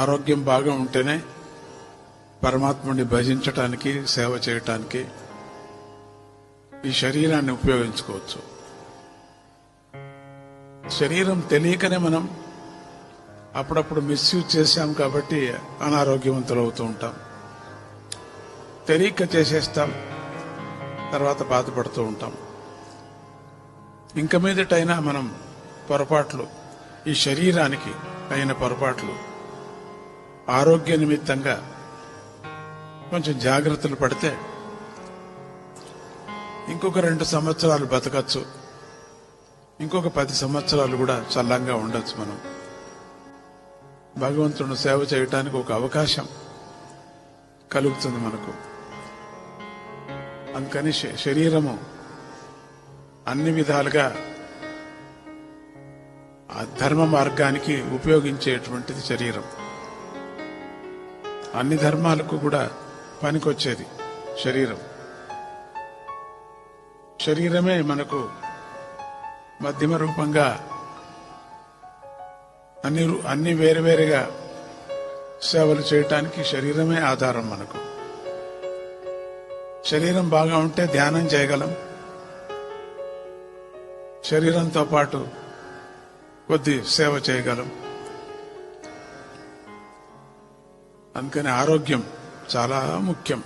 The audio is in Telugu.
ఆరోగ్యం బాగా ఉంటేనే పరమాత్ముడిని భజించటానికి, సేవ చేయటానికి ఈ శరీరాన్ని ఉపయోగించుకోవచ్చు. శరీరం తెలియకనే మనం అప్పుడప్పుడు మిస్యూజ్ చేశాం కాబట్టి అనారోగ్యవంతులు అవుతూ ఉంటాం. తెలియక చేసేస్తాం, తర్వాత బాధపడుతూ ఉంటాం. ఇంక మీదటైనా మనం పొరపాట్లు, ఈ శరీరానికి అయిన పొరపాట్లు ఆరోగ్య నిమిత్తంగా కొంచెం జాగ్రత్తలు పడితే ఇంకొక 2 సంవత్సరాలు బతకచ్చు, ఇంకొక 10 సంవత్సరాలు కూడా చల్లంగా ఉండొచ్చు. మనం భగవంతుని సేవ చేయటానికి ఒక అవకాశం కలుగుతుంది మనకు. అందుకని శరీరము అన్ని విధాలుగా ఆ ధర్మ మార్గానికి ఉపయోగించేటువంటిది శరీరం. అన్ని ధర్మాలకు కూడా పనికొచ్చేది శరీరం. శరీరమే మనకు మధ్యమ రూపంగా అన్ని వేరువేరుగా సేవలు చేయటానికి శరీరమే ఆధారం మనకు. శరీరం బాగా ఉంటే ధ్యానం చేయగలం, శరీరంతో పాటు కొద్ది సేవ చేయగలం. అందుకని ఆరోగ్యం చాలా ముఖ్యం.